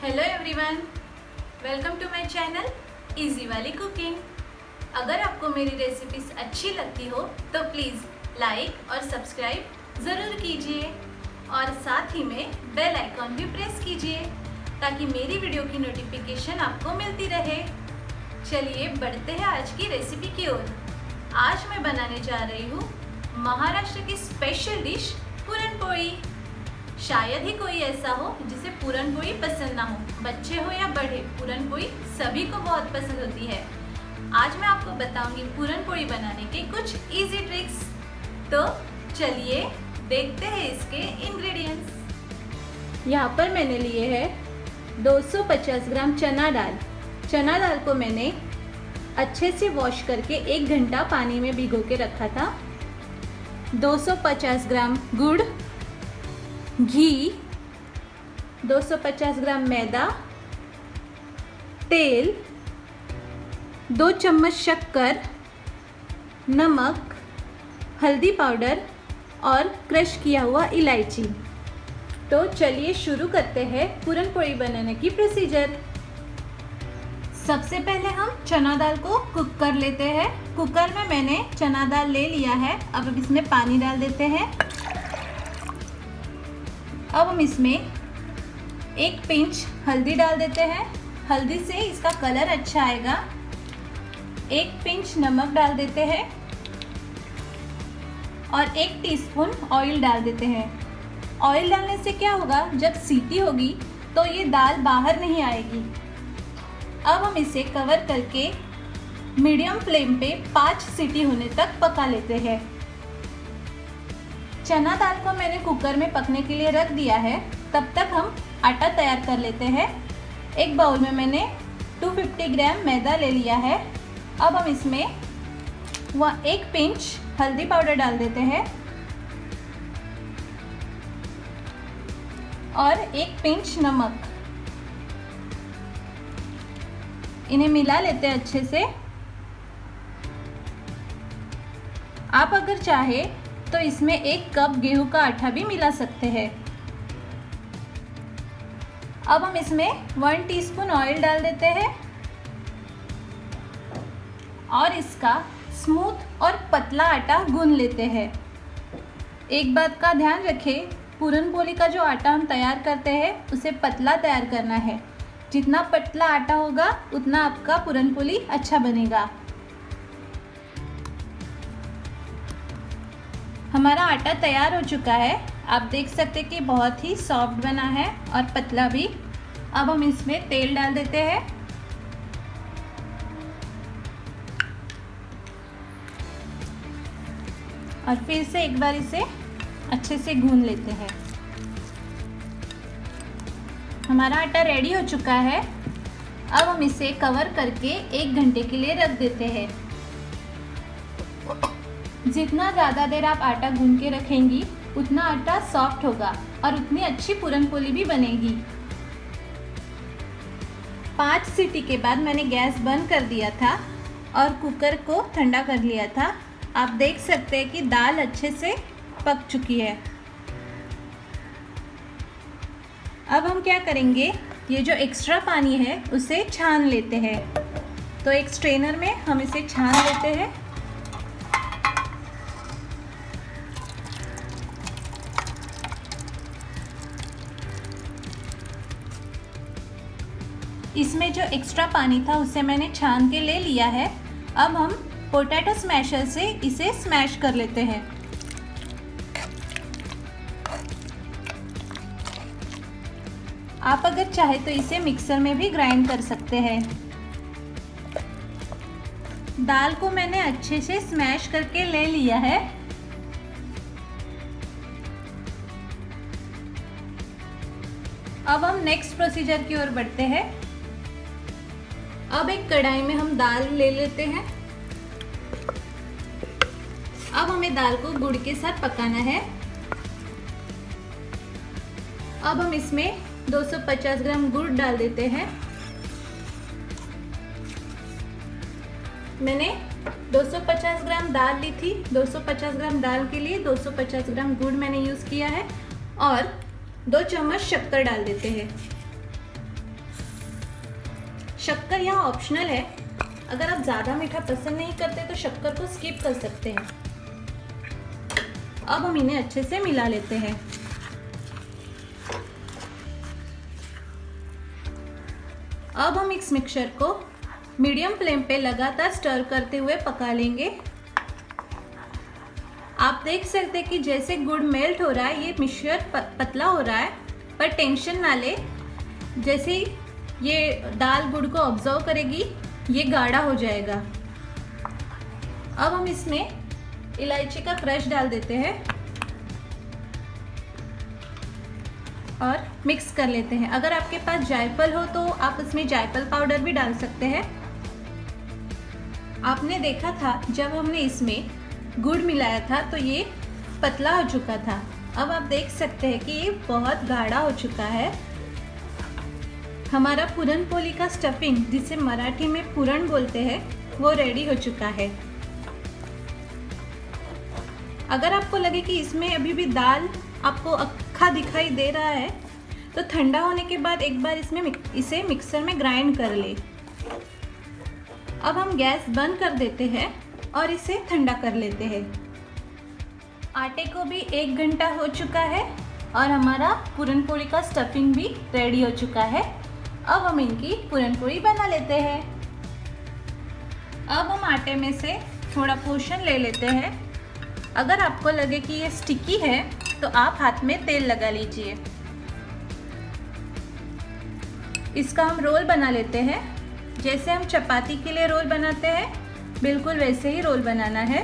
Hello everyone, welcome to my channel easy वाली cooking. अगर आपको मेरी रेसिपीज अच्छी लगती हो तो प्लीज़ लाइक और सब्सक्राइब ज़रूर कीजिए और साथ ही में बेल आइकॉन भी प्रेस कीजिए ताकि मेरी वीडियो की नोटिफिकेशन आपको मिलती रहे। चलिए बढ़ते हैं आज की रेसिपी की ओर। आज मैं बनाने जा रही हूँ महाराष्ट्र की स्पेशल डिश पूरन पोली। शायद ही कोई ऐसा हो जिसे पूरन पोली पसंद ना हो। बच्चे हो या बड़े, पूरन पोली सभी को बहुत पसंद होती है। आज मैं आपको बताऊंगी पूरन पोली बनाने के कुछ इजी ट्रिक्स। तो चलिए देखते हैं इसके इंग्रेडिएंट्स। यहाँ पर मैंने लिए है 250 ग्राम चना दाल। चना दाल को मैंने अच्छे से वॉश करके 1 घंटा पानी में भिगो के रखा था। 250 ग्राम गुड़, घी, 250 ग्राम मैदा, तेल, 2 चम्मच शक्कर, नमक, हल्दी पाउडर और क्रश किया हुआ इलायची। तो चलिए शुरू करते हैं पूरन पोली बनाने की प्रोसीजर। सबसे पहले हम चना दाल को कुक कर लेते हैं। कुकर में मैंने चना दाल ले लिया है। अब इसमें पानी डाल देते हैं। अब हम इसमें 1 पिंच हल्दी डाल देते हैं। हल्दी से इसका कलर अच्छा आएगा। 1 पिंच नमक डाल देते हैं और 1 टीस्पून ऑयल डाल देते हैं। ऑयल डालने से क्या होगा, जब सीटी होगी तो ये दाल बाहर नहीं आएगी। अब हम इसे कवर करके मीडियम फ्लेम पे 5 सीटी होने तक पका लेते हैं। चना दाल को मैंने कुकर में पकने के लिए रख दिया है। तब तक हम आटा तैयार कर लेते हैं। एक बाउल में मैंने 250 ग्राम मैदा ले लिया है। अब हम इसमें 1 पिंच हल्दी पाउडर डाल देते हैं और 1 पिंच नमक। इन्हें मिला लेते हैं अच्छे से। आप अगर चाहे तो इसमें 1 कप गेहूं का आटा भी मिला सकते हैं। अब हम इसमें 1 टीस्पून ऑयल डाल देते हैं और इसका स्मूथ और पतला आटा गूंद लेते हैं। एक बात का ध्यान रखें, पूरन पोली का जो आटा हम तैयार करते हैं उसे पतला तैयार करना है। जितना पतला आटा होगा उतना आपका पूरन पोली अच्छा बनेगा। हमारा आटा तैयार हो चुका है। आप देख सकते हैं कि बहुत ही सॉफ्ट बना है और पतला भी। अब हम इसमें तेल डाल देते हैं और फिर से एक बार इसे अच्छे से गूंद लेते हैं। हमारा आटा रेडी हो चुका है। अब हम इसे कवर करके 1 घंटे के लिए रख देते हैं। जितना ज़्यादा देर आप आटा गूंद के रखेंगी उतना आटा सॉफ्ट होगा और उतनी अच्छी पूरन पोली भी बनेगी। 5 सीटी के बाद मैंने गैस बंद कर दिया था और कुकर को ठंडा कर लिया था। आप देख सकते हैं कि दाल अच्छे से पक चुकी है। अब हम क्या करेंगे, ये जो एक्स्ट्रा पानी है उसे छान लेते हैं। तो एक स्ट्रेनर में हम इसे छान लेते हैं। इसमें जो एक्स्ट्रा पानी था उसे मैंने छान के ले लिया है। अब हम पोटैटो स्मैशर से इसे स्मैश कर लेते हैं। आप अगर चाहे तो इसे मिक्सर में भी ग्राइंड कर सकते हैं। दाल को मैंने अच्छे से स्मैश करके ले लिया है। अब हम नेक्स्ट प्रोसीजर की ओर बढ़ते हैं। अब एक कढ़ाई में हम दाल ले लेते हैं। अब हमें दाल को गुड़ के साथ पकाना है। अब हम इसमें 250 ग्राम गुड़ डाल देते हैं। मैंने 250 ग्राम दाल ली थी। 250 ग्राम दाल के लिए 250 ग्राम गुड़ मैंने यूज़ किया है और 2 चम्मच शक्कर डाल देते हैं। शक्कर यहाँ ऑप्शनल है, अगर आप ज़्यादा मीठा पसंद नहीं करते तो शक्कर को स्किप कर सकते हैं। अब हम इन्हें अच्छे से मिला लेते हैं। अब हम इस मिक्सचर को मीडियम फ्लेम पे लगातार स्टर करते हुए पका लेंगे। आप देख सकते हैं कि जैसे गुड़ मेल्ट हो रहा है, ये मिक्सचर पतला हो रहा है, पर टेंशन ना ले, जैसे ही ये दाल गुड़ को ऑब्जर्व करेगी ये गाढ़ा हो जाएगा। अब हम इसमें इलायची का क्रश डाल देते हैं और मिक्स कर लेते हैं। अगर आपके पास जायफल हो तो आप इसमें जायफल पाउडर भी डाल सकते हैं। आपने देखा था जब हमने इसमें गुड़ मिलाया था तो ये पतला हो चुका था। अब आप देख सकते हैं कि ये बहुत गाढ़ा हो चुका है। हमारा पूरन पोली का स्टफिंग, जिसे मराठी में पूरण बोलते हैं, वो रेडी हो चुका है। अगर आपको लगे कि इसमें अभी भी दाल आपको अक्खा दिखाई दे रहा है तो ठंडा होने के बाद एक बार इसे मिक्सर में ग्राइंड कर ले। अब हम गैस बंद कर देते हैं और इसे ठंडा कर लेते हैं। आटे को भी 1 घंटा हो चुका है और हमारा पूरन पोली का स्टफिंग भी रेडी हो चुका है। अब हम इनकी पूरन पोली बना लेते हैं। अब हम आटे में से थोड़ा पोर्शन ले लेते हैं। अगर आपको लगे कि ये स्टिकी है तो आप हाथ में तेल लगा लीजिए। इसका हम रोल बना लेते हैं। जैसे हम चपाती के लिए रोल बनाते हैं बिल्कुल वैसे ही रोल बनाना है।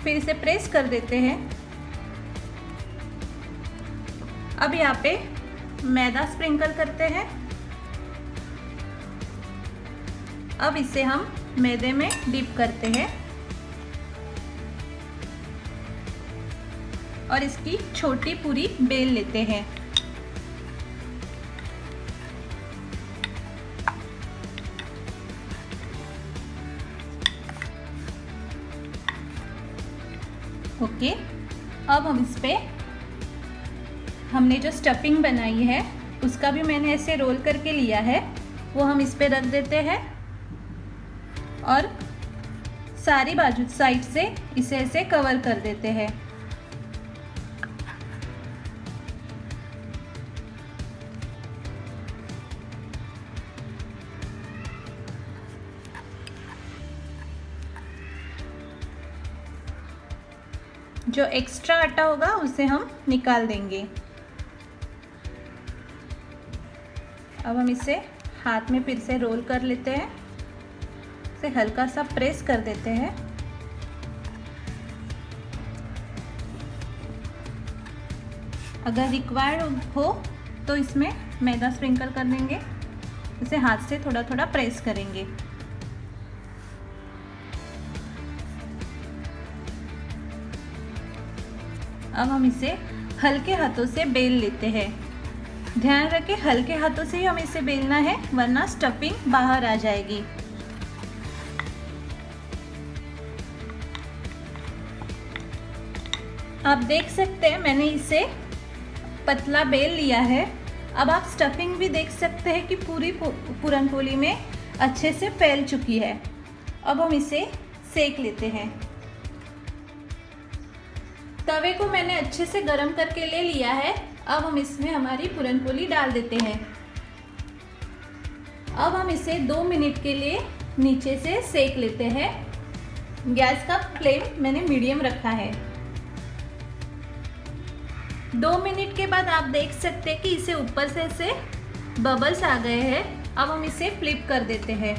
फिर इसे प्रेस कर देते हैं। अब यहाँ पे मैदा स्प्रिंकल करते हैं। अब इसे हम मैदे में डिप करते हैं और इसकी छोटी पूरी बेल लेते हैं। ओके, अब हम इस पे हमने जो स्टफिंग बनाई है उसका भी मैंने ऐसे रोल करके लिया है, वो हम इस पे रख देते हैं और सारी बाजू साइड से इसे ऐसे कवर कर देते हैं। जो एक्स्ट्रा आटा होगा उसे हम निकाल देंगे। अब हम इसे हाथ में फिर से रोल कर लेते हैं, इसे हल्का सा प्रेस कर देते हैं। अगर रिक्वायर्ड हो तो इसमें मैदा स्प्रिंकल कर देंगे। इसे हाथ से थोड़ा थोड़ा प्रेस करेंगे। अब हम इसे हल्के हाथों से बेल लेते हैं। ध्यान रखें हल्के हाथों से ही हमें इसे बेलना है, वरना स्टफिंग बाहर आ जाएगी। आप देख सकते हैं मैंने इसे पतला बेल लिया है। अब आप स्टफिंग भी देख सकते हैं कि पूरी पूरन पोली में अच्छे से फैल चुकी है। अब हम इसे सेक लेते हैं। तवे को मैंने अच्छे से गरम करके ले लिया है। अब हम इसमें हमारी पूरन पोली डाल देते हैं। अब हम इसे 2 मिनट के लिए नीचे से सेक लेते हैं। गैस का फ्लेम मैंने मीडियम रखा है। 2 मिनट के बाद आप देख सकते हैं कि इसे ऊपर से ऐसे बबल्स आ गए हैं। अब हम इसे फ्लिप कर देते हैं।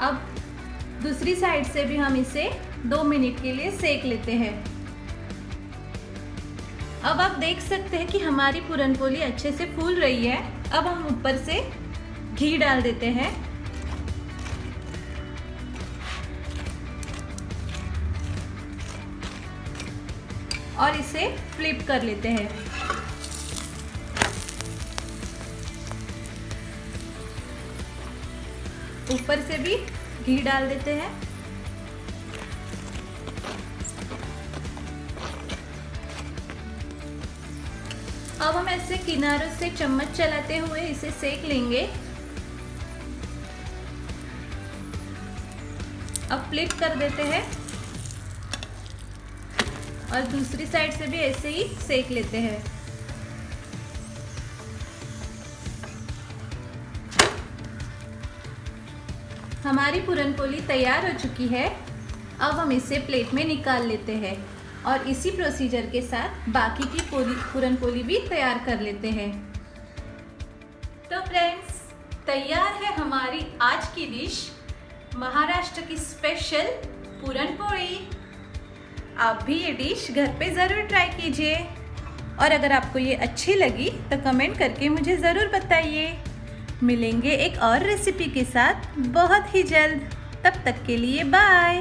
अब दूसरी साइड से भी हम इसे 2 मिनट के लिए सेक लेते हैं। अब आप देख सकते हैं कि हमारी पूरन पोली अच्छे से फूल रही है। अब हम ऊपर से घी डाल देते हैं। और इसे फ्लिप कर लेते हैं। ऊपर से भी घी डाल देते हैं। अब हम ऐसे किनारों से चम्मच चलाते हुए इसे सेक लेंगे। अब फ्लिप कर देते हैं और दूसरी साइड से भी ऐसे ही सेक लेते हैं। हमारी पूरनपोली तैयार हो चुकी है। अब हम इसे प्लेट में निकाल लेते हैं और इसी प्रोसीजर के साथ बाकी की पूरनपोली भी तैयार कर लेते हैं। तो फ्रेंड्स, तैयार है हमारी आज की डिश, महाराष्ट्र की स्पेशल पूरनपोली। आप भी ये डिश घर पे ज़रूर ट्राई कीजिए और अगर आपको ये अच्छी लगी तो कमेंट करके मुझे ज़रूर बताइए। मिलेंगे एक और रेसिपी के साथ बहुत ही जल्द। तब तक के लिए बाय।